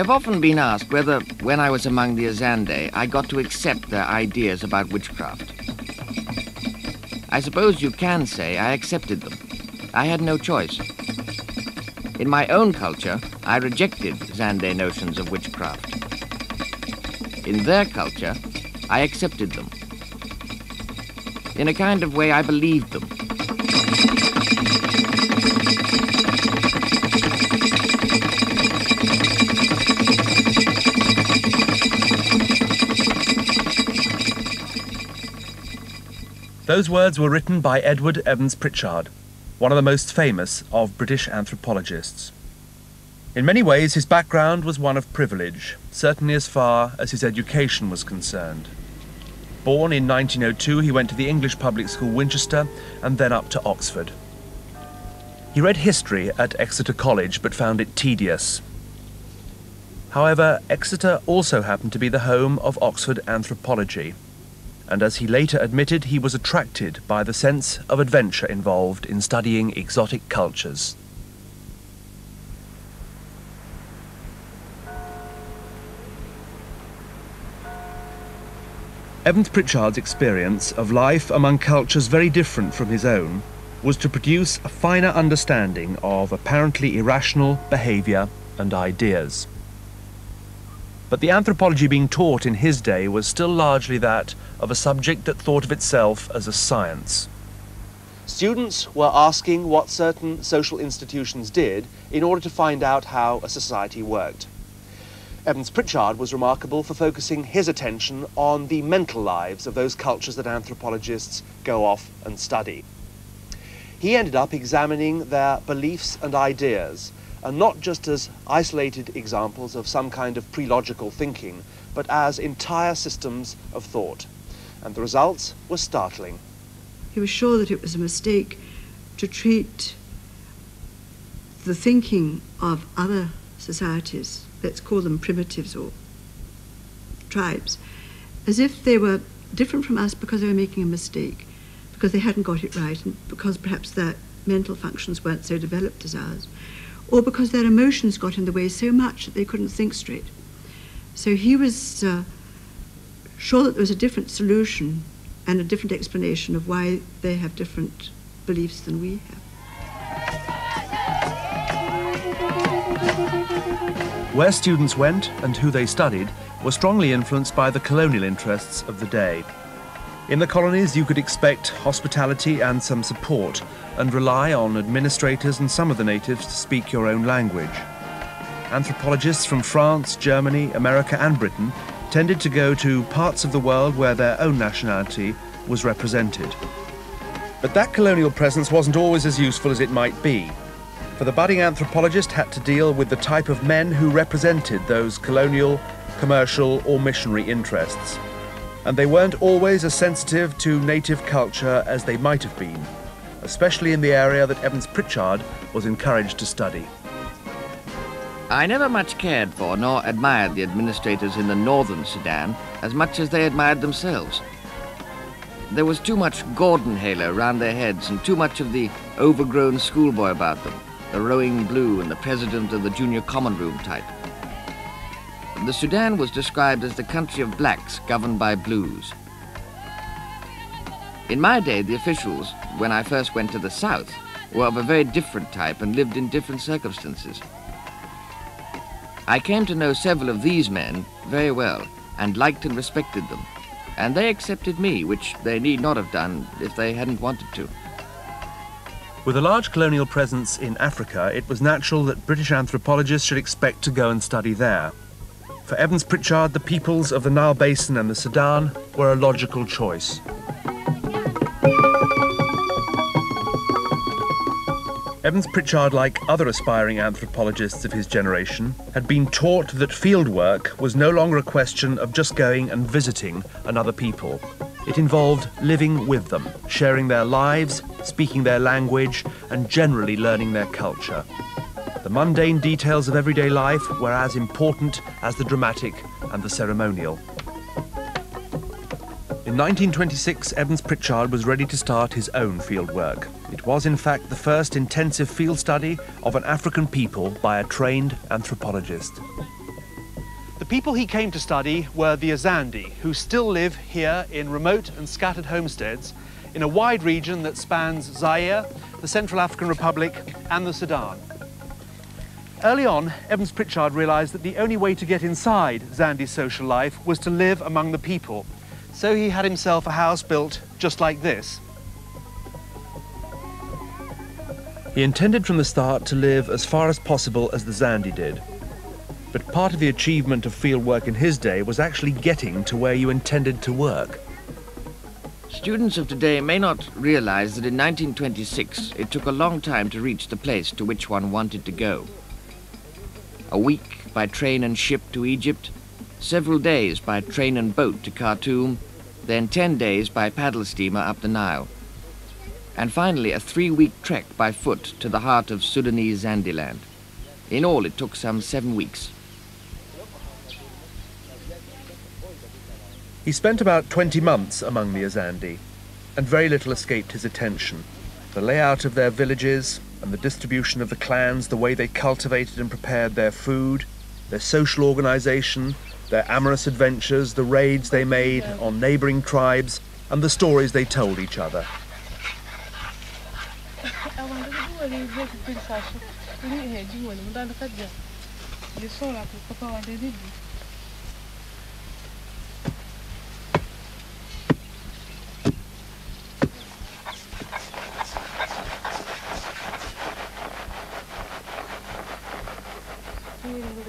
I've often been asked whether, when I was among the Azande, I got to accept their ideas about witchcraft. I suppose you can say I accepted them. I had no choice. In my own culture, I rejected Zande notions of witchcraft. In their culture, I accepted them. In a kind of way, I believed them. Those words were written by Edward Evans-Pritchard, one of the most famous of British anthropologists. In many ways, his background was one of privilege, certainly as far as his education was concerned. Born in 1902, he went to the English public school Winchester and then up to Oxford. He read history at Exeter College but found it tedious. However, Exeter also happened to be the home of Oxford anthropology, and as he later admitted, he was attracted by the sense of adventure involved in studying exotic cultures. Evans-Pritchard's experience of life among cultures very different from his own was to produce a finer understanding of apparently irrational behaviour and ideas. But the anthropology being taught in his day was still largely that of a subject that thought of itself as a science. Students were asking what certain social institutions did in order to find out how a society worked. Evans-Pritchard was remarkable for focusing his attention on the mental lives of those cultures that anthropologists go off and study. He ended up examining their beliefs and ideas, and not just as isolated examples of some kind of pre-logical thinking, but as entire systems of thought. And the results were startling. He was sure that it was a mistake to treat the thinking of other societies, let's call them primitives or tribes, as if they were different from us because they were making a mistake, because they hadn't got it right, and because perhaps their mental functions weren't so developed as ours, or because their emotions got in the way so much that they couldn't think straight. So he was sure that there was a different solution and a different explanation of why they have different beliefs than we have. Where students went and who they studied were strongly influenced by the colonial interests of the day. In the colonies, you could expect hospitality and some support, and rely on administrators and some of the natives to speak your own language. Anthropologists from France, Germany, America and Britain tended to go to parts of the world where their own nationality was represented. But that colonial presence wasn't always as useful as it might be, for the budding anthropologist had to deal with the type of men who represented those colonial, commercial or missionary interests. And they weren't always as sensitive to native culture as they might have been, especially in the area that Evans-Pritchard was encouraged to study. I never much cared for nor admired the administrators in the northern Sudan as much as they admired themselves. There was too much Gordon halo round their heads and too much of the overgrown schoolboy about them, the rowing blue and the president of the junior common room type. The Sudan was described as the country of blacks governed by blues. In my day, the officials, when I first went to the south, were of a very different type and lived in different circumstances. I came to know several of these men very well and liked and respected them, and they accepted me, which they need not have done if they hadn't wanted to. With a large colonial presence in Africa, it was natural that British anthropologists should expect to go and study there. For Evans-Pritchard, the peoples of the Nile Basin and the Sudan were a logical choice. Evans-Pritchard, like other aspiring anthropologists of his generation, had been taught that fieldwork was no longer a question of just going and visiting another people. It involved living with them, sharing their lives, speaking their language, and generally learning their culture. The mundane details of everyday life were as important as the dramatic and the ceremonial. In 1926, Evans-Pritchard was ready to start his own fieldwork. It was, in fact, the first intensive field study of an African people by a trained anthropologist. people he came to study were the Azandi, who still live here in remote and scattered homesteads in a wide region that spans Zaire, the Central African Republic, and the Sudan. Early on, Evans-Pritchard realised that the only way to get inside Zandi's social life was to live among the people. So he had himself a house built just like this. He intended from the start to live as far as possible as the Zandi did. But part of the achievement of field work in his day was actually getting to where you intended to work. Students of today may not realize that in 1926 it took a long time to reach the place to which one wanted to go. A week by train and ship to Egypt, several days by train and boat to Khartoum, then 10 days by paddle steamer up the Nile, and finally a 3-week trek by foot to the heart of Sudanese Zandiland. In all, it took some 7 weeks. He spent about 20 months among the Azandi, and very little escaped his attention. The layout of their villages and the distribution of the clans, the way they cultivated and prepared their food, their social organisation, their amorous adventures, the raids they made on neighbouring tribes, and the stories they told each other.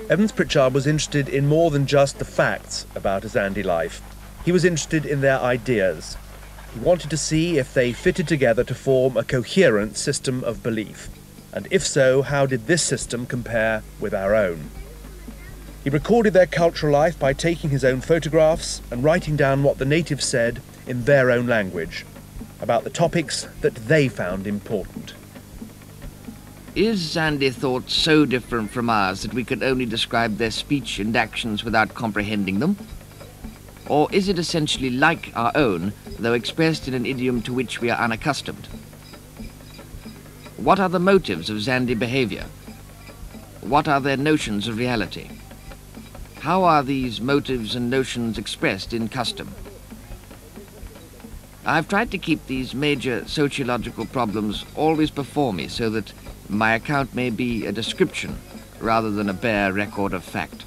Evans-Pritchard was interested in more than just the facts about Azandi life. He was interested in their ideas. He wanted to see if they fitted together to form a coherent system of belief. And if so, how did this system compare with our own? He recorded their cultural life by taking his own photographs and writing down what the natives said in their own language about the topics that they found important. Is Zandi thought so different from ours that we could only describe their speech and actions without comprehending them? Or is it essentially like our own, though expressed in an idiom to which we are unaccustomed? What are the motives of Zandi behavior? What are their notions of reality? How are these motives and notions expressed in custom? I've tried to keep these major sociological problems always before me so that my account may be a description rather than a bare record of fact.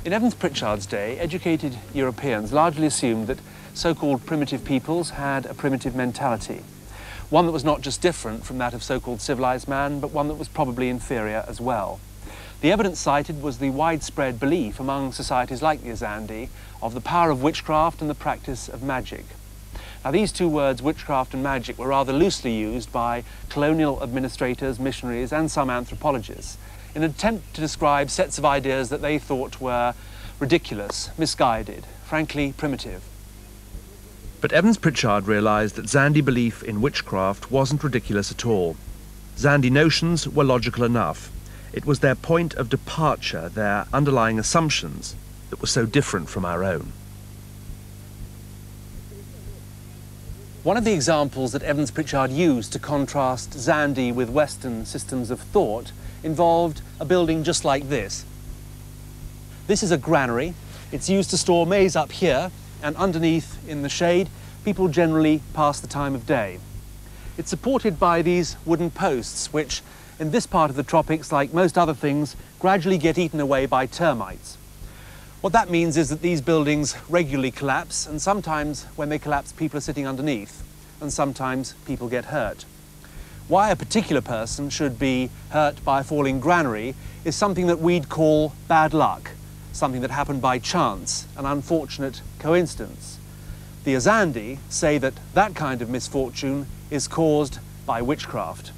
In Evans-Pritchard's day, educated Europeans largely assumed that so-called primitive peoples had a primitive mentality, one that was not just different from that of so-called civilized man, but one that was probably inferior as well. The evidence cited was the widespread belief among societies like the Azandi of the power of witchcraft and the practice of magic. Now, these two words, witchcraft and magic, were rather loosely used by colonial administrators, missionaries, and some anthropologists in an attempt to describe sets of ideas that they thought were ridiculous, misguided, frankly primitive. But Evans-Pritchard realised that Zandi belief in witchcraft wasn't ridiculous at all. Zandi notions were logical enough. It was their point of departure, their underlying assumptions, that were so different from our own. One of the examples that Evans-Pritchard used to contrast Zandi with Western systems of thought involved a building just like this. This is a granary. It's used to store maize up here, and underneath, in the shade, people generally pass the time of day. It's supported by these wooden posts, which, in this part of the tropics, like most other things, gradually get eaten away by termites. What that means is that these buildings regularly collapse, and sometimes when they collapse, people are sitting underneath, and sometimes people get hurt. Why a particular person should be hurt by a falling granary is something that we'd call bad luck, something that happened by chance, an unfortunate coincidence. The Azandi say that that kind of misfortune is caused by witchcraft.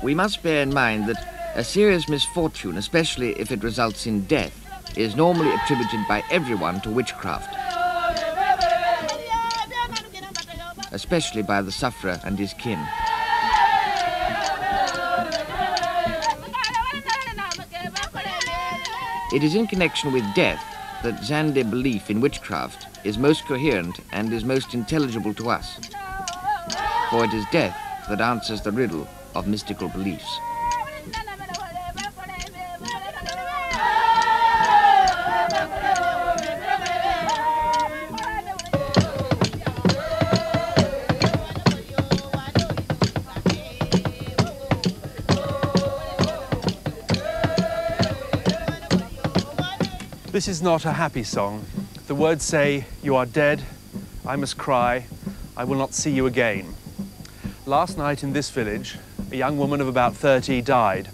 We must bear in mind that a serious misfortune, especially if it results in death, is normally attributed by everyone to witchcraft, especially by the sufferer and his kin. It is in connection with death that Zandi belief in witchcraft is most coherent and is most intelligible to us. for it is death that answers the riddle of mystical beliefs. This is not a happy song. The words say, "You are dead, I must cry, I will not see you again." Last night in this village, a young woman of about 30 died.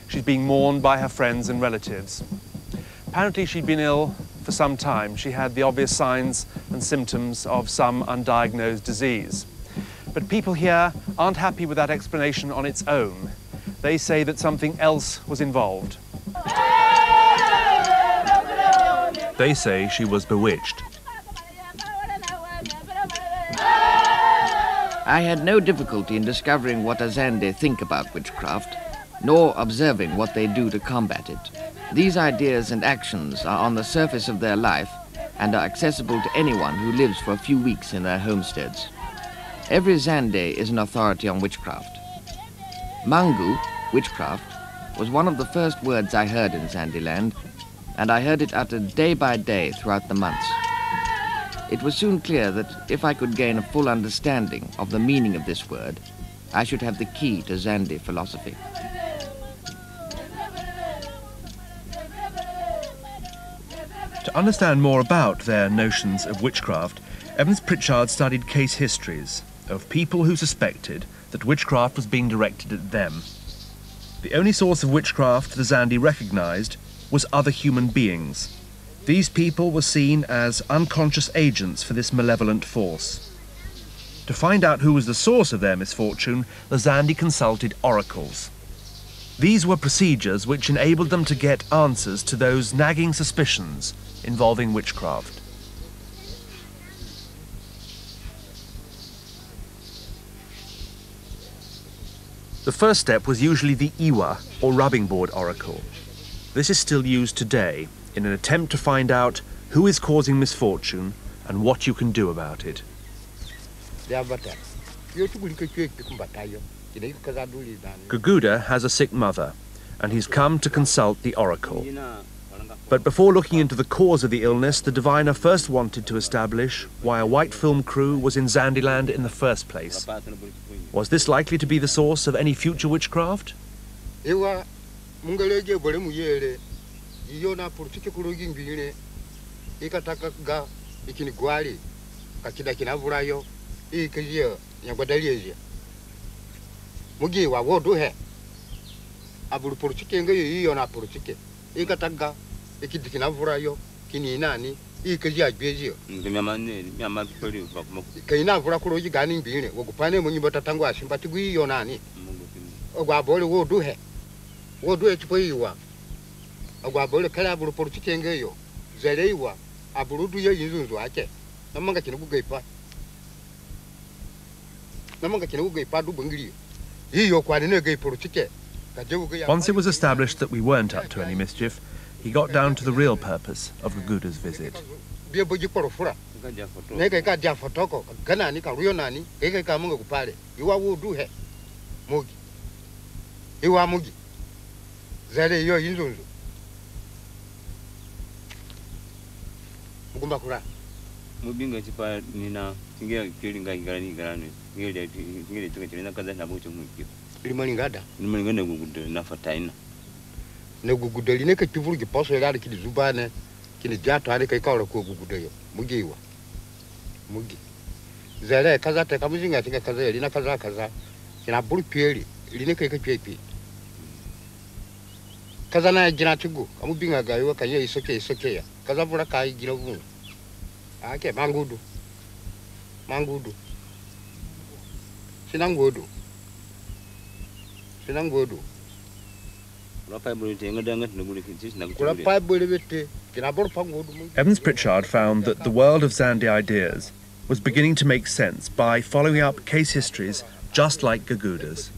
She's being mourned by her friends and relatives. Apparently she'd been ill for some time. She had the obvious signs and symptoms of some undiagnosed disease. But people here aren't happy with that explanation on its own. They say that something else was involved. They say she was bewitched. I had no difficulty in discovering what Azande think about witchcraft, nor observing what they do to combat it. These ideas and actions are on the surface of their life and are accessible to anyone who lives for a few weeks in their homesteads. Every Zande is an authority on witchcraft. Mangu, witchcraft, was one of the first words I heard in Zandeland, and I heard it uttered day by day throughout the months. It was soon clear that if I could gain a full understanding of the meaning of this word, I should have the key to Zande philosophy. To understand more about their notions of witchcraft, Evans-Pritchard studied case histories of people who suspected that witchcraft was being directed at them. The only source of witchcraft the Zande recognised was other human beings. These people were seen as unconscious agents for this malevolent force. To find out who was the source of their misfortune, the Zande consulted oracles. These were procedures which enabled them to get answers to those nagging suspicions involving witchcraft. The first step was usually the Iwa, or rubbing board oracle. This is still used today in an attempt to find out who is causing misfortune and what you can do about it. Guguda has a sick mother, and he's come to consult the oracle. But before looking into the cause of the illness, the diviner first wanted to establish why a white film crew was in Zandeland in the first place. Was this likely to be the source of any future witchcraft? Once it was established that we weren't up to any mischief, he got down to the real purpose of Guguda's visit. Evans-Pritchard found that the world of Zande ideas was beginning to make sense by following up case histories just like Guguda's.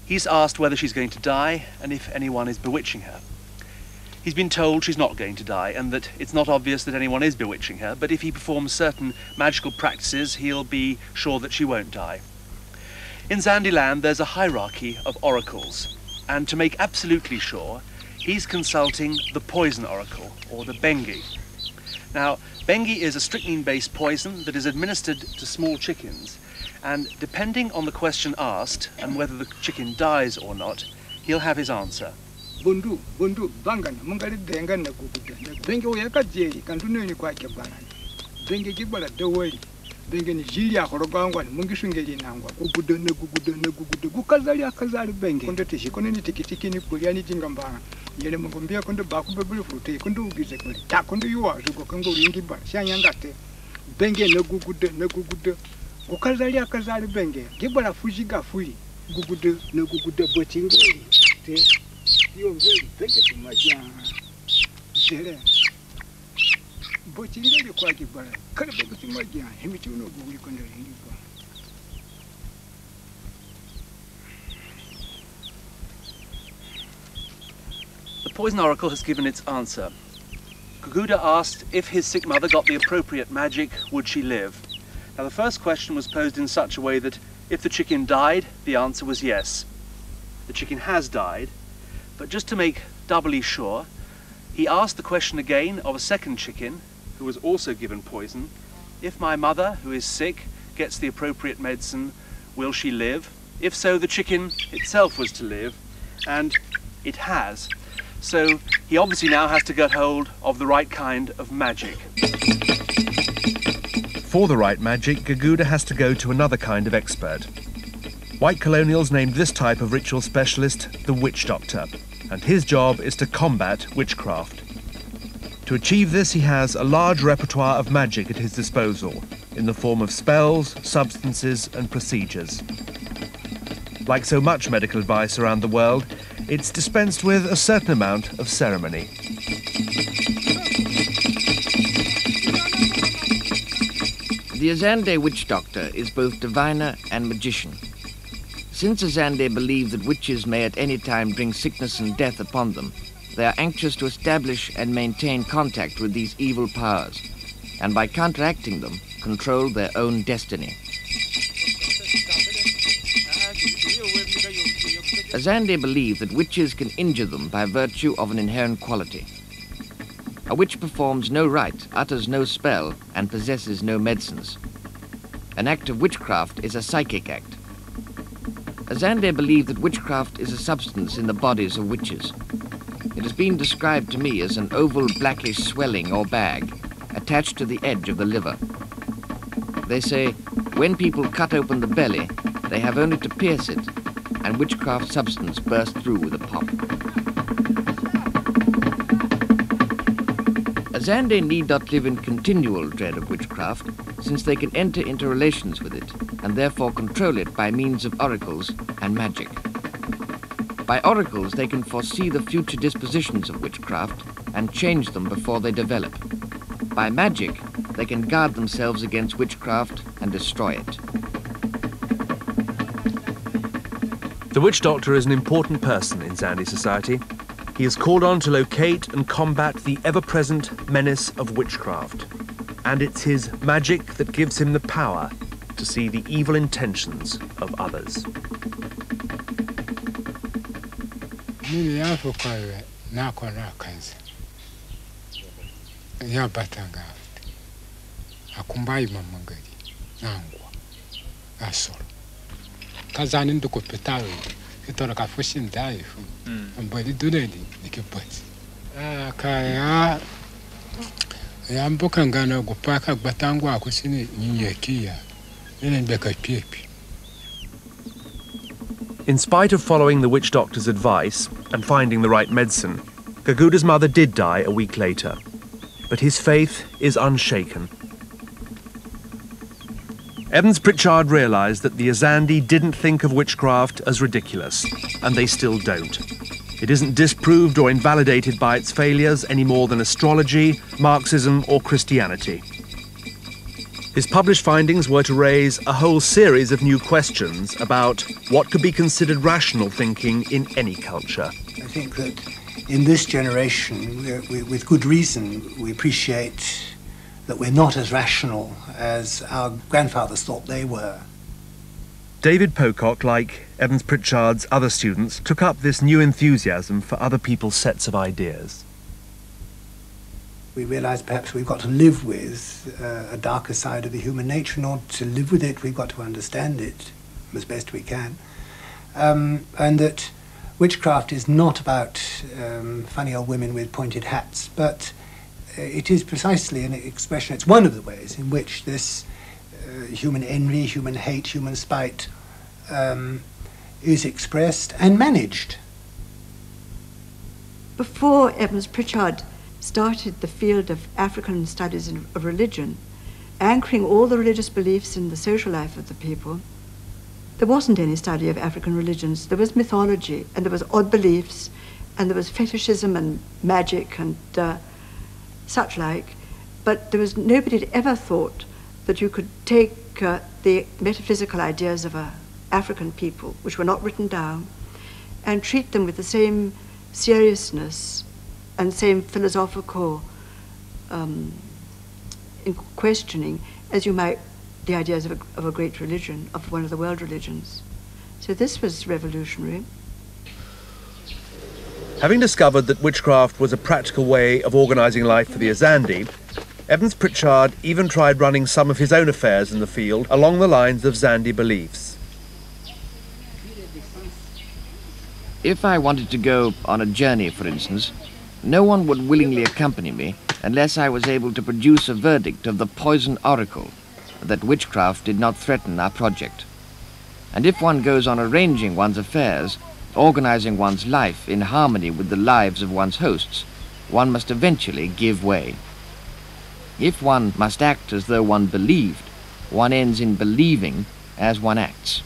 He's asked whether she's going to die and if anyone is bewitching her. He's been told she's not going to die and that it's not obvious that anyone is bewitching her, but if he performs certain magical practices, he'll be sure that she won't die. In Zandiland, there's a hierarchy of oracles, and to make absolutely sure, he's consulting the poison oracle, or the bengi. Now, bengi is a strychnine-based poison that is administered to small chickens, and depending on the question asked and whether the chicken dies or not, he'll have his answer. Bundu, bangana, mungali denga na kukuta. Bengi oyaka jeri, kantuno ni kwa kebana. Bengi kibala deweli. Bengi ni jili ya korogangwa, mungi shungeli nangwa. Kukuda na kukuda. Kukazali bengi. Kondo tishi, kondo ni tikitiki ni kulia ni jingambana. Yele mungumbia kondo baku bebuli fruti, kondo ugize kuli. Ta kondo yuwa, zuko kango ulingi ba. Sianyangate. Bengi na kukuda. Kukazali bengi. Kibala fujiga fuli. Kukuda bochingeli. Yo ngeli bengi tumaja. Jere. Bochingeli kwa kibala. Kale bengi tumaja. Himichi uno guguli kondo lingi ba. The poison oracle has given its answer. Guguda asked if his sick mother got the appropriate magic, would she live? Now the first question was posed in such a way that if the chicken died, the answer was yes. The chicken has died, but just to make doubly sure, he asked the question again of a second chicken, who was also given poison. If my mother, who is sick, gets the appropriate medicine, will she live? If so, the chicken itself was to live, and it has. So he obviously now has to get hold of the right kind of magic. For the right magic, Guguda has to go to another kind of expert. White colonials named this type of ritual specialist the witch doctor, and his job is to combat witchcraft. To achieve this, he has a large repertoire of magic at his disposal, in the form of spells, substances, and procedures. Like so much medical advice around the world, it's dispensed with a certain amount of ceremony. The Azande witch doctor is both diviner and magician. Since Azande believe that witches may at any time bring sickness and death upon them, they are anxious to establish and maintain contact with these evil powers, and by counteracting them, control their own destiny. Azande believe that witches can injure them by virtue of an inherent quality. A witch performs no rite, utters no spell, and possesses no medicines. An act of witchcraft is a psychic act. Azande believe that witchcraft is a substance in the bodies of witches. It has been described to me as an oval blackish swelling or bag attached to the edge of the liver. They say when people cut open the belly, they have only to pierce it, and witchcraft substance bursts through with a pop. Azande need not live in continual dread of witchcraft, since they can enter into relations with it, and therefore control it by means of oracles and magic. By oracles, they can foresee the future dispositions of witchcraft and change them before they develop. By magic, they can guard themselves against witchcraft and destroy it. The witch doctor is an important person in Zandi society. He is called on to locate and combat the ever-present menace of witchcraft. And it's his magic that gives him the power to see the evil intentions of others. Kazani ndo kopetalo itora ka fushin dai fu ambodi dunedi nikipati kaya ya mboka ngana gupaka gbatangu akusini nyekia ene mbeka piepi. In spite of following the witch doctor's advice and finding the right medicine, Guguda's mother did die a week later, but his faith is unshaken. Evans-Pritchard realised that the Azandi didn't think of witchcraft as ridiculous, and they still don't. It isn't disproved or invalidated by its failures any more than astrology, Marxism, or Christianity. His published findings were to raise a whole series of new questions about what could be considered rational thinking in any culture. I think that in this generation, with good reason, we appreciate that we're not as rational as our grandfathers thought they were. David Pocock, like Evans-Pritchard's other students, took up this new enthusiasm for other people's sets of ideas. We realise perhaps we've got to live with a darker side of the human nature. In order to live with it, we've got to understand it as best we can. And that witchcraft is not about funny old women with pointed hats, but it is precisely an expression, it's one of the ways in which this human envy, human hate, human spite is expressed and managed. Before Evans-Pritchard started the field of African studies of religion, anchoring all the religious beliefs in the social life of the people, there wasn't any study of African religions. There was mythology, and there was odd beliefs, and there was fetishism and magic and such like, but there was nobody had ever thought that you could take the metaphysical ideas of African people, which were not written down, and treat them with the same seriousness and same philosophical in questioning as you might the ideas of a great religion, of one of the world religions. So this was revolutionary. Having discovered that witchcraft was a practical way of organising life for the Azande, Evans-Pritchard even tried running some of his own affairs in the field along the lines of Zande beliefs. If I wanted to go on a journey, for instance, no one would willingly accompany me unless I was able to produce a verdict of the poison oracle that witchcraft did not threaten our project. And if one goes on arranging one's affairs, organising one's life in harmony with the lives of one's hosts, one must eventually give way. If one must act as though one believed, one ends in believing as one acts.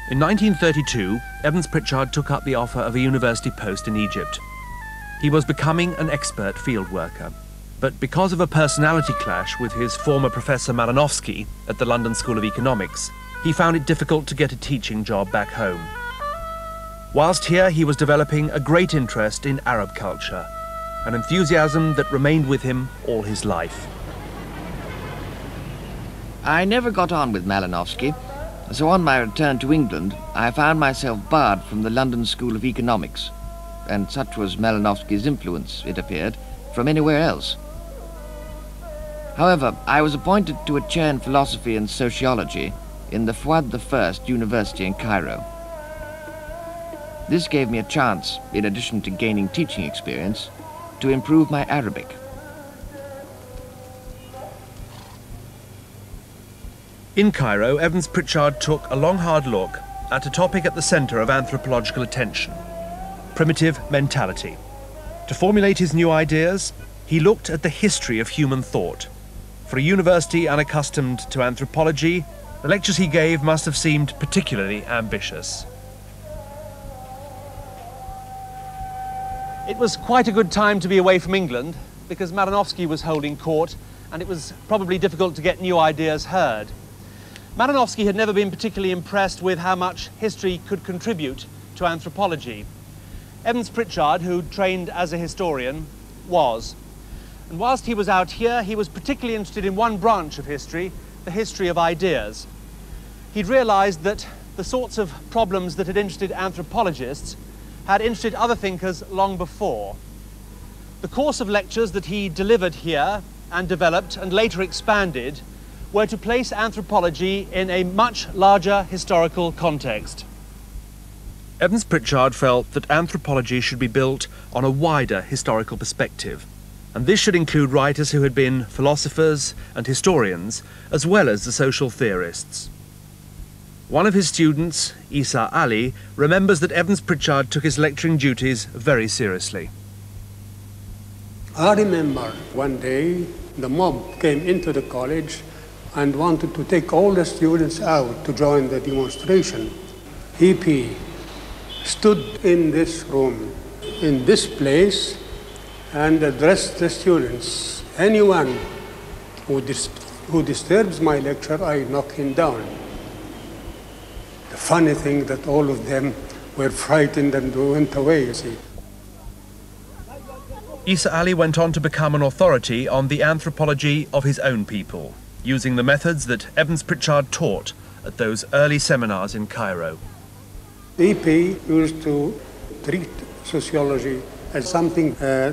In 1932, Evans-Pritchard took up the offer of a university post in Egypt. He was becoming an expert field worker, but because of a personality clash with his former professor Malinowski at the London School of Economics, he found it difficult to get a teaching job back home. Whilst here, he was developing a great interest in Arab culture, an enthusiasm that remained with him all his life. I never got on with Malinowski, so on my return to England, I found myself barred from the London School of Economics, and such was Malinowski's influence, it appeared, from anywhere else. However, I was appointed to a chair in philosophy and sociology in the Fuad I University in Cairo. This gave me a chance, in addition to gaining teaching experience, to improve my Arabic. In Cairo, Evans-Pritchard took a long, hard look at a topic at the centre of anthropological attention: primitive mentality. To formulate his new ideas, he looked at the history of human thought. For a university unaccustomed to anthropology, the lectures he gave must have seemed particularly ambitious. It was quite a good time to be away from England, because Malinowski was holding court, and it was probably difficult to get new ideas heard. Malinowski had never been particularly impressed with how much history could contribute to anthropology. Evans-Pritchard, who trained as a historian, was. And whilst he was out here, he was particularly interested in one branch of history, the history of ideas. He'd realized that the sorts of problems that had interested anthropologists had interested other thinkers long before. The course of lectures that he delivered here and developed and later expanded were to place anthropology in a much larger historical context. Evans-Pritchard felt that anthropology should be built on a wider historical perspective, and this should include writers who had been philosophers and historians, as well as the social theorists. One of his students, Isa Ali, remembers that Evans-Pritchard took his lecturing duties very seriously. I remember one day the mob came into the college and wanted to take all the students out to join the demonstration. EP stood in this room, in this place, and addressed the students. Anyone who disturbs my lecture, I knock him down. The funny thing that all of them were frightened and went away, you see. Isa Ali went on to become an authority on the anthropology of his own people, using the methods that Evans-Pritchard taught at those early seminars in Cairo. EP used to treat sociology as something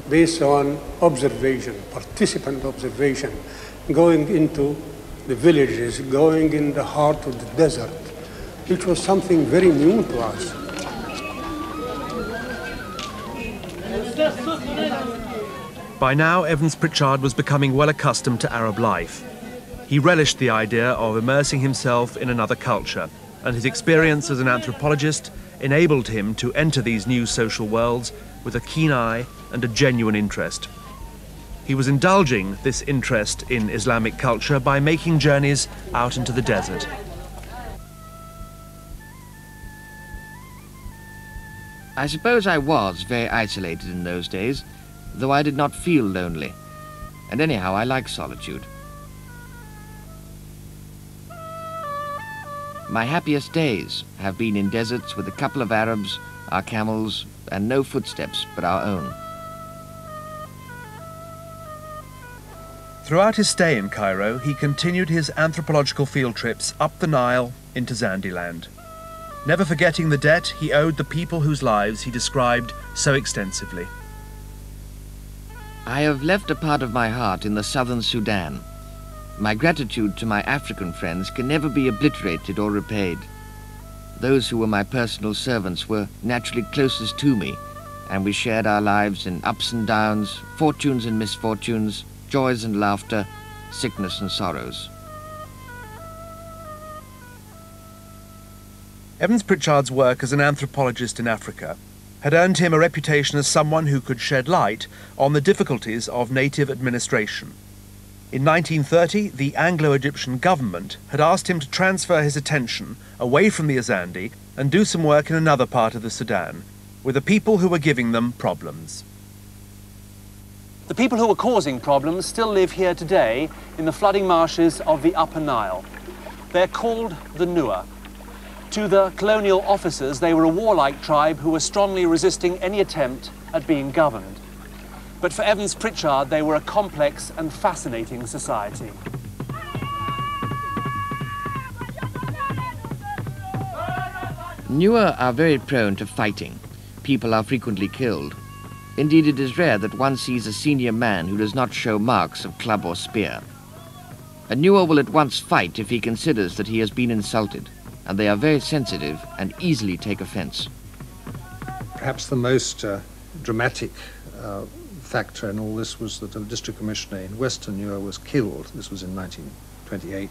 based on observation, participant observation, going into the villages, going in the heart of the desert, which was something very new to us. By now, Evans-Pritchard was becoming well accustomed to Arab life. He relished the idea of immersing himself in another culture, and his experience as an anthropologist enabled him to enter these new social worlds with a keen eye and a genuine interest. He was indulging this interest in Islamic culture by making journeys out into the desert. I suppose I was very isolated in those days, though I did not feel lonely. And anyhow, I like solitude. My happiest days have been in deserts with a couple of Arabs, our camels, and no footsteps but our own. Throughout his stay in Cairo, he continued his anthropological field trips up the Nile into Zandiland, never forgetting the debt he owed the people whose lives he described so extensively. I have left a part of my heart in the southern Sudan. My gratitude to my African friends can never be obliterated or repaid. Those who were my personal servants were naturally closest to me, and we shared our lives in ups and downs, fortunes and misfortunes, joys and laughter, sickness and sorrows. Evans-Pritchard's work as an anthropologist in Africa had earned him a reputation as someone who could shed light on the difficulties of native administration. In 1930, the Anglo-Egyptian government had asked him to transfer his attention away from the Azandi and do some work in another part of the Sudan, with the people who were giving them problems. The people who were causing problems still live here today in the flooding marshes of the Upper Nile. They're called the Nuer. To the colonial officers, they were a warlike tribe who were strongly resisting any attempt at being governed. But for Evans-Pritchard, they were a complex and fascinating society. Nuer are very prone to fighting. People are frequently killed. Indeed, it is rare that one sees a senior man who does not show marks of club or spear. A Nuer will at once fight if he considers that he has been insulted, and they are very sensitive and easily take offense. Perhaps the most dramatic factor in all this was that the district commissioner in Western Nuer was killed. This was in 1928,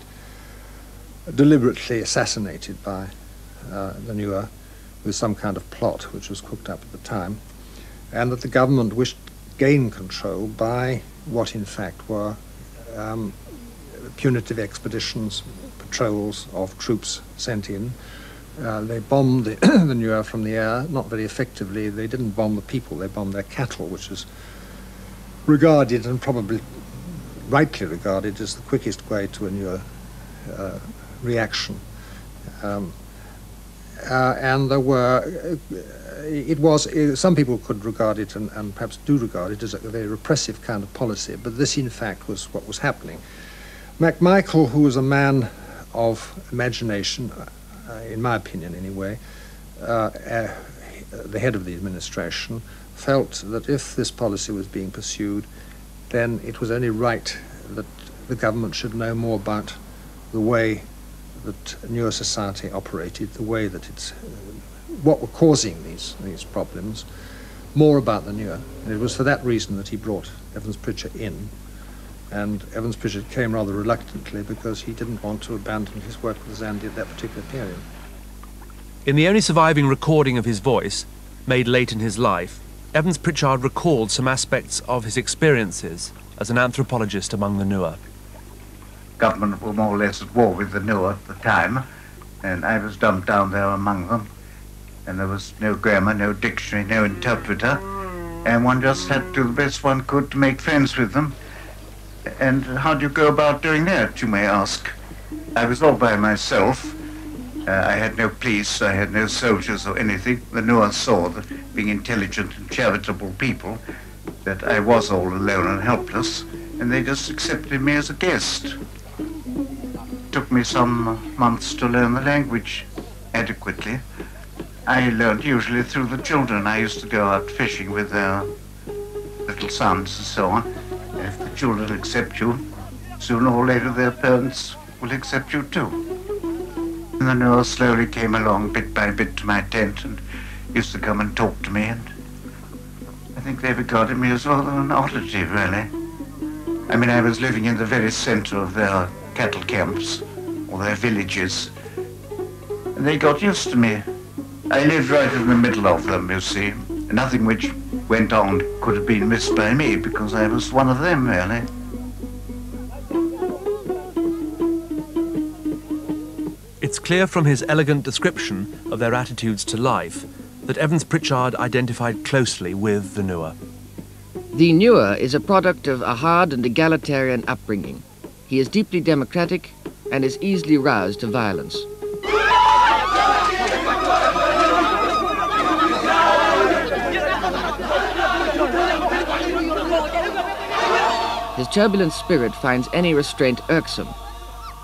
deliberately assassinated by the Nuer with some kind of plot which was cooked up at the time, and that the government wished to gain control by what in fact were punitive expeditions, patrols of troops sent in. They bombed the Nuer from the air, not very effectively. They didn't bomb the people, they bombed their cattle, which is regarded, and probably rightly regarded, as the quickest way to a Nuer reaction. And there were, some people could regard it, and perhaps do regard it, as a very repressive kind of policy, but this in fact was what was happening. MacMichael, who was a man of imagination, in my opinion anyway, the head of the administration, felt that if this policy was being pursued, then it was only right that the government should know more about the way that Nuer society operated, the way that it's, what were causing these problems, more about the Nuer. And it was for that reason that he brought Evans-Pritchard in, and Evans-Pritchard came rather reluctantly because he didn't want to abandon his work with Zandi at that particular period. In the only surviving recording of his voice, made late in his life, Evans-Pritchard recalled some aspects of his experiences as an anthropologist among the Nuer. Government were more or less at war with the Nuer at the time, and I was dumped down there among them, and there was no grammar, no dictionary, no interpreter, and one just had to do the best one could to make friends with them. And how do you go about doing that, you may ask? I was all by myself. I had no police, I had no soldiers or anything. The Nuer saw that, being intelligent and charitable people, that I was all alone and helpless, and they just accepted me as a guest. It took me some months to learn the language adequately. I learned usually through the children. I used to go out fishing with their little sons and so on. And if the children accept you, sooner or later their parents will accept you too. And the Nuer slowly came along bit by bit to my tent and used to come and talk to me, and I think they regarded me as rather an oddity, really. I mean, I was living in the very center of their cattle camps, or their villages, and they got used to me. I lived right in the middle of them, you see. Nothing which went on could have been missed by me, because I was one of them, really. It's clear from his elegant description of their attitudes to life that Evans-Pritchard identified closely with the Nuer. The Nuer is a product of a hard and egalitarian upbringing. He is deeply democratic and is easily roused to violence. His turbulent spirit finds any restraint irksome,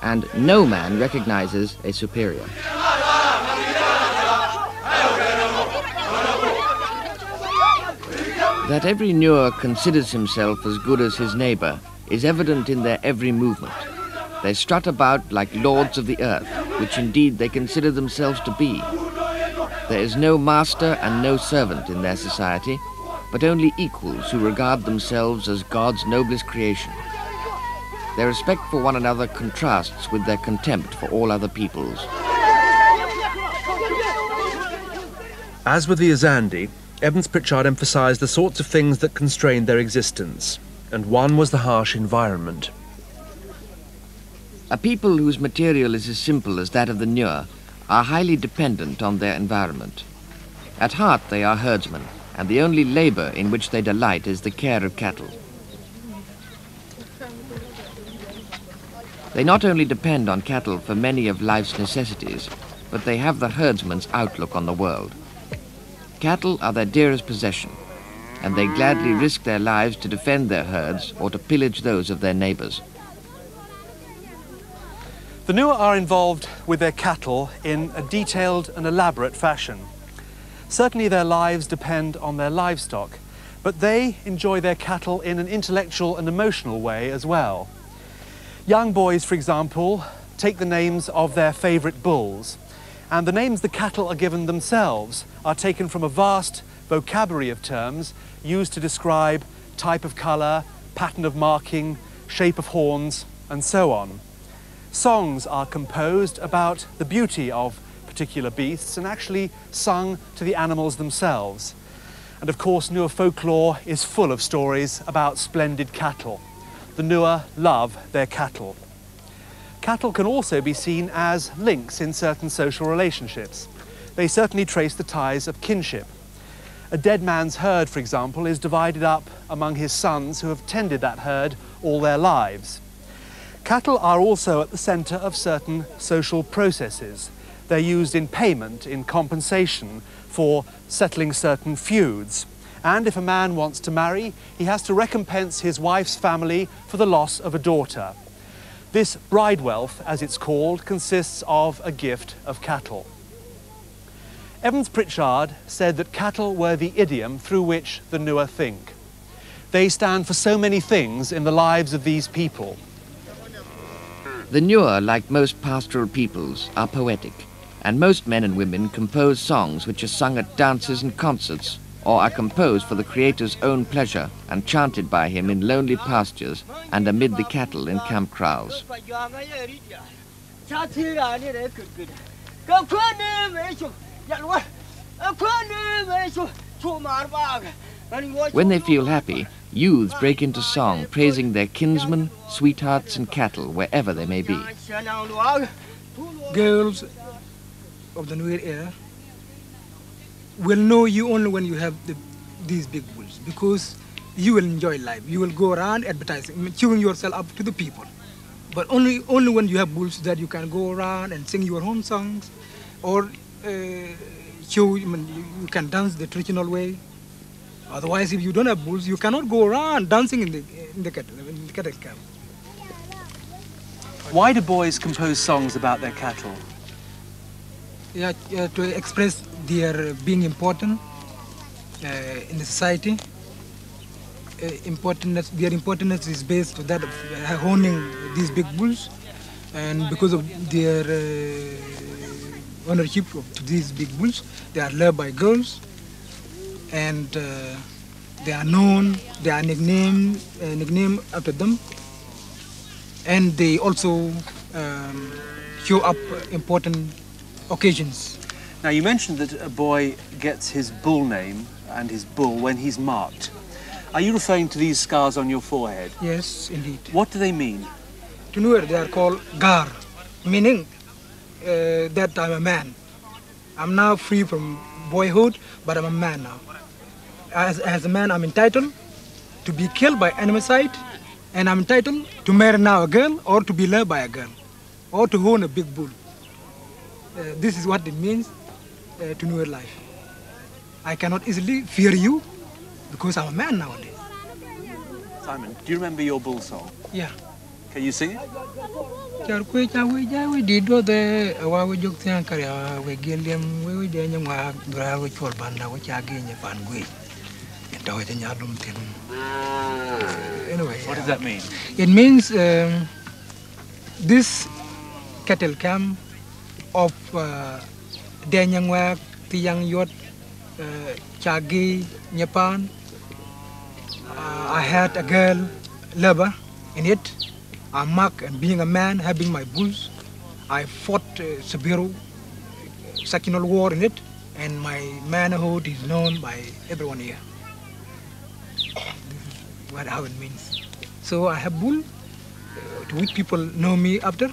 and no man recognizes a superior. That every Nuer considers himself as good as his neighbor is evident in their every movement. They strut about like lords of the earth, which indeed they consider themselves to be. There is no master and no servant in their society, but only equals who regard themselves as God's noblest creation. Their respect for one another contrasts with their contempt for all other peoples. As with the Azandi, Evans-Pritchard emphasized the sorts of things that constrained their existence, and one was the harsh environment. A people whose material is as simple as that of the Nuer are highly dependent on their environment. At heart they are herdsmen, and the only labor in which they delight is the care of cattle. They not only depend on cattle for many of life's necessities, but they have the herdsman's outlook on the world. Cattle are their dearest possession, and they gladly risk their lives to defend their herds or to pillage those of their neighbors. The Nuer are involved with their cattle in a detailed and elaborate fashion. Certainly their lives depend on their livestock, but they enjoy their cattle in an intellectual and emotional way as well. Young boys, for example, take the names of their favorite bulls, and the names the cattle are given themselves are taken from a vast vocabulary of terms used to describe type of color, pattern of marking, shape of horns, and so on. Songs are composed about the beauty of particular beasts and actually sung to the animals themselves. And of course, Nuer folklore is full of stories about splendid cattle. The Nuer love their cattle. Cattle can also be seen as links in certain social relationships. They certainly trace the ties of kinship. A dead man's herd, for example, is divided up among his sons who have tended that herd all their lives. Cattle are also at the center of certain social processes. They're used in payment, in compensation for settling certain feuds. And if a man wants to marry, he has to recompense his wife's family for the loss of a daughter. This bride wealth, as it's called, consists of a gift of cattle. Evans-Pritchard said that cattle were the idiom through which the Nuer think. They stand for so many things in the lives of these people. The Nuer, like most pastoral peoples, are poetic, and most men and women compose songs which are sung at dances and concerts, or are composed for the Creator's own pleasure and chanted by him in lonely pastures and amid the cattle in camp kraals. When they feel happy, youths break into song, praising their kinsmen, sweethearts and cattle wherever they may be. Girls of the Nuer era will know you only when you have these big bulls, because you will enjoy life. You will go around advertising, showing yourself up to the people. But only when you have bulls that you can go around and sing your own songs, or show, you can dance the traditional way. Otherwise, if you don't have bulls, you cannot go around dancing in the cattle camp. Why do boys compose songs about their cattle? Yeah, to express their being important in the society. Their importance is based on that of owning these big bulls, and because of their ownership of these big bulls, they are loved by girls, and they are known, they are nicknamed after them, and they also show up important occasions. Now, you mentioned that a boy gets his bull name and his bull when he's marked. Are you referring to these scars on your forehead? Yes, indeed. What do they mean? To Nuer, they are called gar, meaning that I'm a man. I'm now free from boyhood, but I'm a man now. As a man, I'm entitled to be killed by animicide, and I'm entitled to marry now a girl, or to be loved by a girl, or to own a big bull. This is what it means to Nuer life. I cannot easily fear you because I'm a man nowadays. Simon, do you remember your bull song? Yeah. Can you sing it? Anyway, what does that mean? It means this cattle camp of Danyangwak, Tiang Yot, Chagi, Nyapan. I had a girl lover in it. I'm marked, and being a man, having my bulls, I fought severe sectional war in it, and my manhood is known by everyone here. This is how it means. So I have bull, to which people know me after.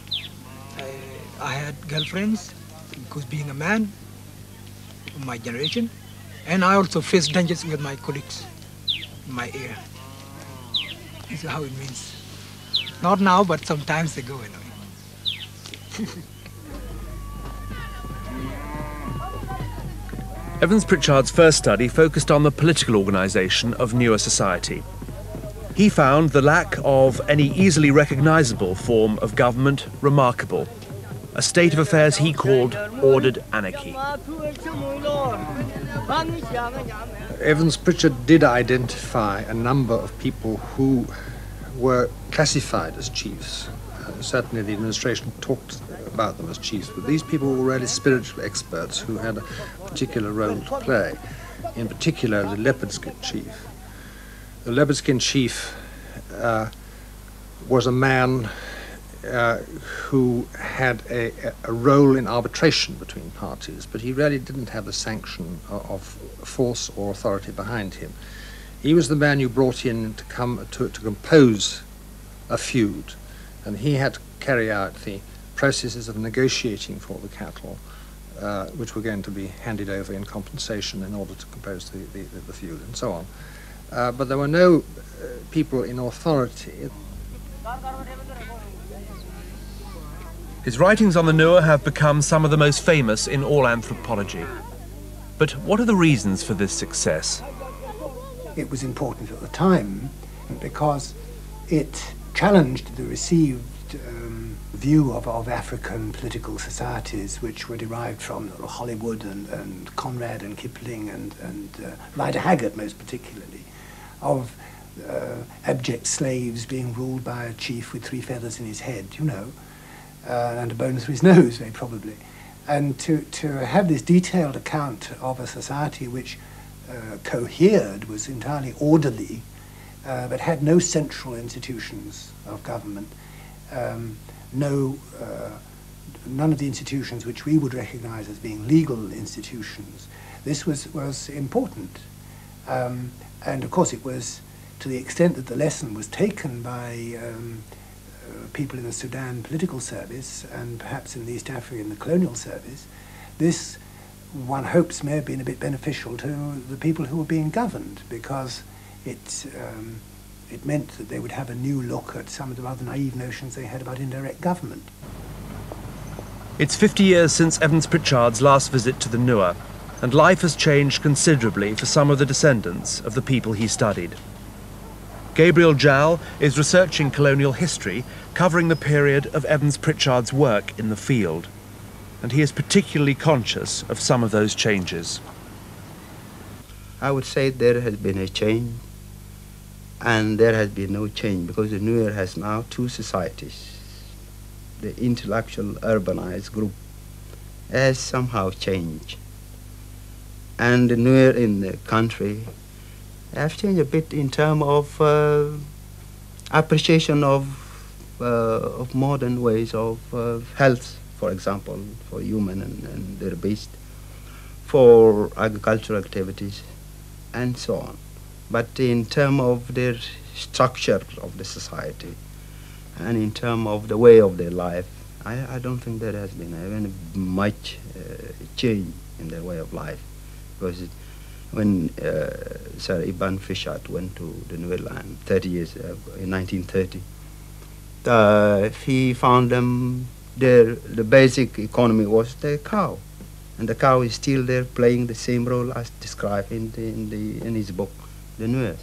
I had girlfriends, because being a man of my generation, and I also faced dangers with my colleagues in my area. This is how it means. Not now, but sometimes ago, anyway. Evans-Pritchard's first study focused on the political organisation of Nuer society. He found the lack of any easily recognisable form of government remarkable, a state of affairs he called ordered anarchy. Evans-Pritchard did identify a number of people who were classified as chiefs. Certainly the administration talked about them as chiefs, but these people were really spiritual experts who had a particular role to play, in particular the leopard skin chief. The leopard skin chief was a man who had a role in arbitration between parties, but he really didn't have the sanction of force or authority behind him. He was the man you brought in to come to compose a feud, and he had to carry out the processes of negotiating for the cattle, which were going to be handed over in compensation in order to compose the feud, and so on. But there were no people in authority. His writings on the Nuer have become some of the most famous in all anthropology. But what are the reasons for this success? It was important at the time because it challenged the received view of African political societies, which were derived from Hollywood and Conrad and Kipling and Rider Haggard most particularly, of abject slaves being ruled by a chief with 3 feathers in his head, you know, and a bone through his nose, very probably. And to have this detailed account of a society which cohered, was entirely orderly, but had no central institutions of government, none of the institutions which we would recognize as being legal institutions. This was important. And of course it was, to the extent that the lesson was taken by people in the Sudan political service and perhaps in the East Africa in the colonial service, this, one hopes, may have been a bit beneficial to the people who were being governed, because it meant that they would have a new look at some of the rather naive notions they had about indirect government. It's 50 years since Evans-Pritchard's last visit to the Nuer, and life has changed considerably for some of the descendants of the people he studied. Gabriel Jal is researching colonial history, covering the period of Evans-Pritchard's work in the field, and he is particularly conscious of some of those changes. I would say there has been a change, and there has been no change, because the Nuer has now two societies. The intellectual urbanized group has somehow changed, and the Nuer in the country have changed a bit in terms of appreciation of modern ways of health, for example, for human and their beast, for agricultural activities, and so on. But in terms of their structure of the society, and in terms of the way of their life, I don't think there has been any much change in their way of life. Because when Sir Evans-Pritchard went to the Nuer land 30 years ago, in 1930, he found them there. The basic economy was the cow, and the cow is still there, playing the same role as described in his book, The Nuer.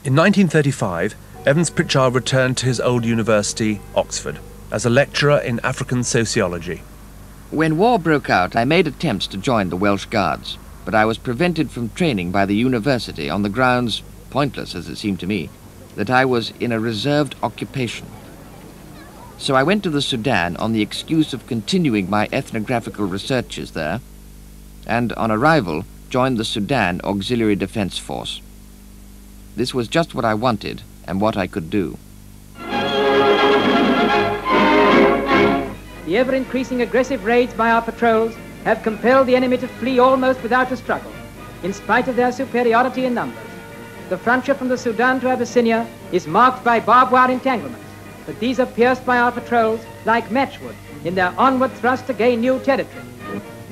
In 1935, Evans-Pritchard returned to his old university, Oxford, as a lecturer in African sociology. When war broke out, I made attempts to join the Welsh Guards, but I was prevented from training by the university on the grounds, pointless as it seemed to me, that I was in a reserved occupation. So I went to the Sudan on the excuse of continuing my ethnographical researches there, and on arrival joined the Sudan Auxiliary Defense Force. This was just what I wanted and what I could do. The ever-increasing aggressive raids by our patrols have compelled the enemy to flee almost without a struggle, in spite of their superiority in numbers. The frontier from the Sudan to Abyssinia is marked by barbed wire entanglements, but these are pierced by our patrols like matchwood in their onward thrust to gain new territory.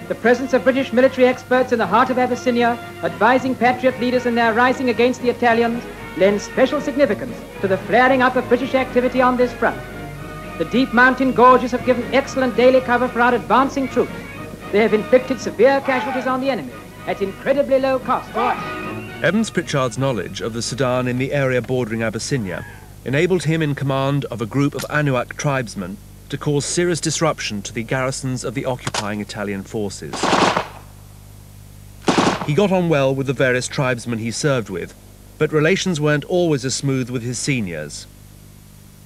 The presence of British military experts in the heart of Abyssinia, advising patriot leaders in their rising against the Italians, lends special significance to the flaring up of British activity on this front. The deep mountain gorges have given excellent daily cover for our advancing troops. They have inflicted severe casualties on the enemy at incredibly low cost to us. Evans-Pritchard's knowledge of the Sudan in the area bordering Abyssinia enabled him in command of a group of Anuak tribesmen to cause serious disruption to the garrisons of the occupying Italian forces. He got on well with the various tribesmen he served with, but relations weren't always as smooth with his seniors.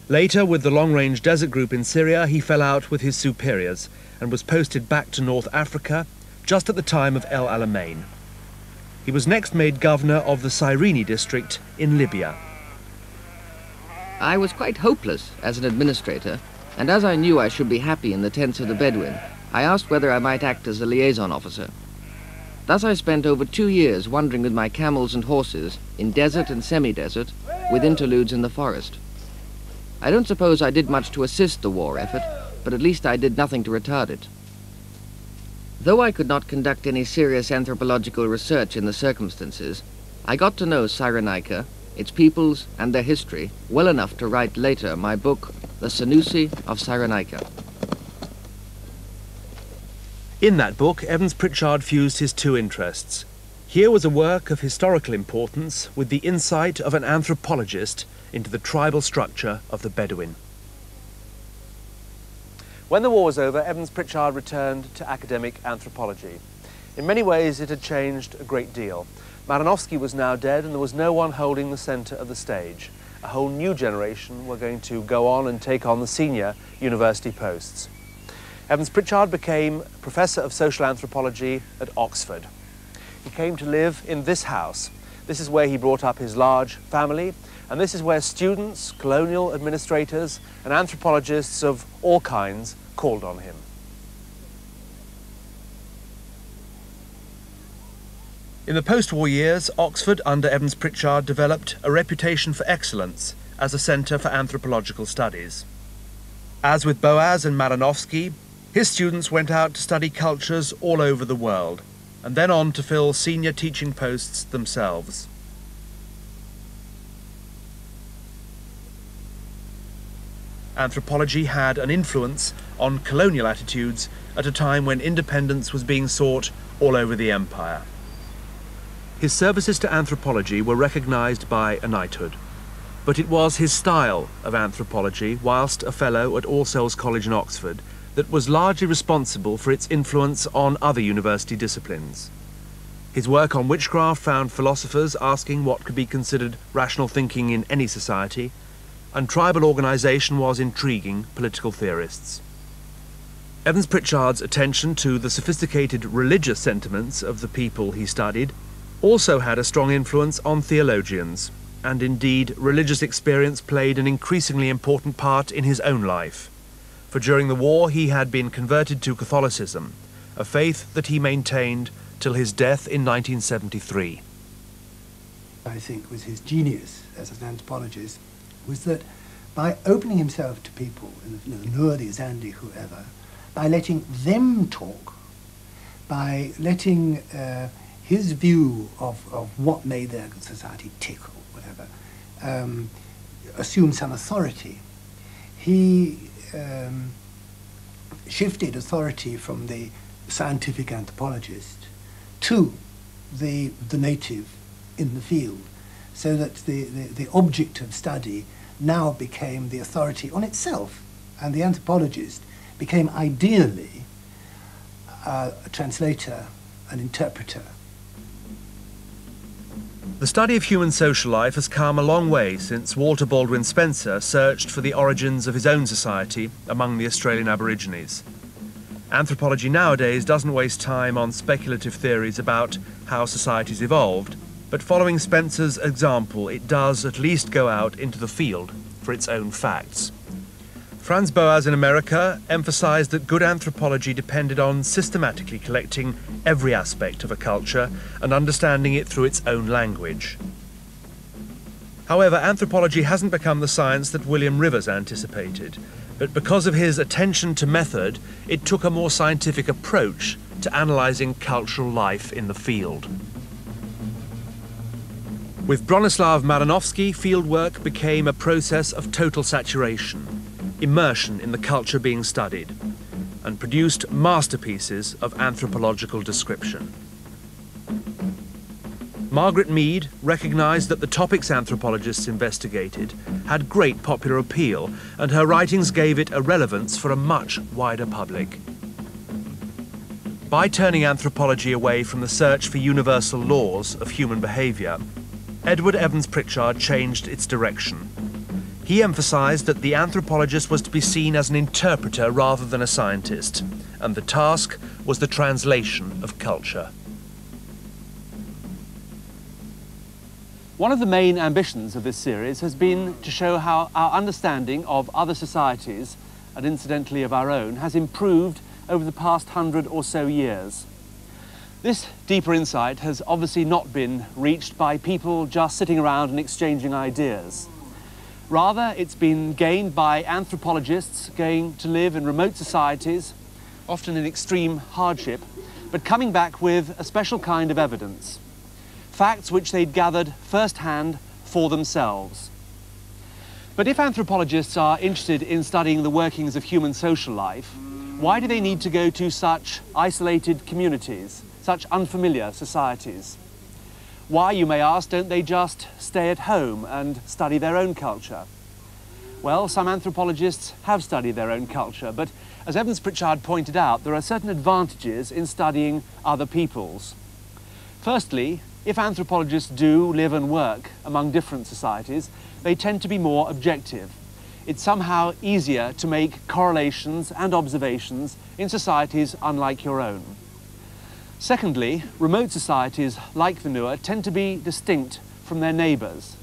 Later, with the long-range desert group in Syria, he fell out with his superiors and was posted back to North Africa just at the time of El Alamein. He was next made governor of the Cyrene district in Libya. I was quite hopeless as an administrator, and as I knew I should be happy in the tents of the Bedouin, I asked whether I might act as a liaison officer. Thus I spent over 2 years wandering with my camels and horses in desert and semi-desert, with interludes in the forest. I don't suppose I did much to assist the war effort, but at least I did nothing to retard it. Though I could not conduct any serious anthropological research in the circumstances, I got to know Cyrenaica, its peoples and their history well enough to write later my book, The Senussi of Cyrenaica. In that book, Evans-Pritchard fused his two interests. Here was a work of historical importance with the insight of an anthropologist into the tribal structure of the Bedouin. When the war was over, Evans-Pritchard returned to academic anthropology. In many ways, it had changed a great deal. Maranovsky was now dead, and there was no one holding the centre of the stage. A whole new generation were going to go on and take on the senior university posts. Evans-Pritchard became Professor of Social Anthropology at Oxford. he came to live in this house. This is where he brought up his large family, and this is where students, colonial administrators, and anthropologists of all kinds called on him. In the post-war years, Oxford, under Evans-Pritchard, developed a reputation for excellence as a centre for anthropological studies. As with Boas and Malinowski, his students went out to study cultures all over the world, and then on to fill senior teaching posts themselves. Anthropology had an influence on colonial attitudes at a time when independence was being sought all over the empire. His services to anthropology were recognised by a knighthood, but it was his style of anthropology, whilst a fellow at All Souls College in Oxford, that was largely responsible for its influence on other university disciplines. His work on witchcraft found philosophers asking what could be considered rational thinking in any society, and tribal organisation was intriguing political theorists. Evans-Pritchard's attention to the sophisticated religious sentiments of the people he studied also had a strong influence on theologians, and indeed religious experience played an increasingly important part in his own life. For during the war he had been converted to Catholicism, a faith that he maintained till his death in 1973. I think was his genius as an anthropologist was that by opening himself to people, the Nuer, the Zandi, whoever, by letting them talk, by letting his view of what made their society tick or whatever assume some authority, he shifted authority from the scientific anthropologist to the native in the field, so that the object of study now became the authority on itself, and the anthropologist became ideally a translator, an interpreter. The study of human social life has come a long way since Walter Baldwin Spencer searched for the origins of his own society among the Australian Aborigines. Anthropology nowadays doesn't waste time on speculative theories about how societies evolved, but following Spencer's example, it does at least go out into the field for its own facts. Franz Boas in America emphasized that good anthropology depended on systematically collecting every aspect of a culture and understanding it through its own language. However, anthropology hasn't become the science that William Rivers anticipated, but because of his attention to method, it took a more scientific approach to analysing cultural life in the field. With Bronislaw Malinowski, fieldwork became a process of total saturation, immersion in the culture being studied, and produced masterpieces of anthropological description. Margaret Mead recognised that the topics anthropologists investigated had great popular appeal, and her writings gave it a relevance for a much wider public. By turning anthropology away from the search for universal laws of human behaviour, Edward Evans-Pritchard changed its direction. He emphasised that the anthropologist was to be seen as an interpreter rather than a scientist, and the task was the translation of culture. One of the main ambitions of this series has been to show how our understanding of other societies, and incidentally of our own, has improved over the past 100 or so years. This deeper insight has obviously not been reached by people just sitting around and exchanging ideas. Rather, it's been gained by anthropologists going to live in remote societies, often in extreme hardship, but coming back with a special kind of evidence. Facts which they'd gathered firsthand for themselves. But if anthropologists are interested in studying the workings of human social life, why do they need to go to such isolated communities, such unfamiliar societies? Why, you may ask, don't they just stay at home and study their own culture? Well, some anthropologists have studied their own culture, but as Evans-Pritchard pointed out, there are certain advantages in studying other people's. Firstly, if anthropologists do live and work among different societies, they tend to be more objective. It's somehow easier to make correlations and observations in societies unlike your own. Secondly, remote societies like the Nuer tend to be distinct from their neighbours.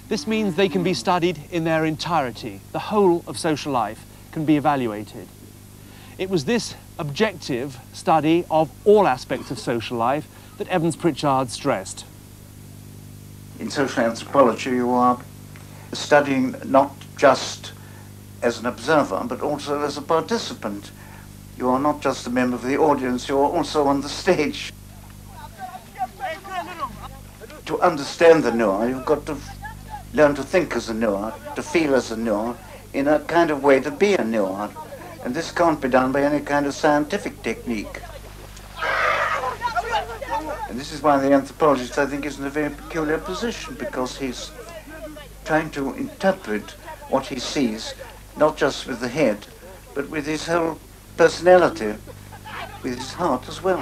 This means they can be studied in their entirety. The whole of social life can be evaluated. It was this objective study of all aspects of social life that Evans-Pritchard stressed. In social anthropology, you are studying not just as an observer, but also as a participant. You are not just a member of the audience, you are also on the stage. To understand the Nuer, you've got to learn to think as a Nuer, to feel as a Nuer, in a kind of way to be a Nuer. And this can't be done by any kind of scientific technique. And this is why the anthropologist, I think, is in a very peculiar position, because he's trying to interpret what he sees, not just with the head, but with his whole personality, with his heart as well.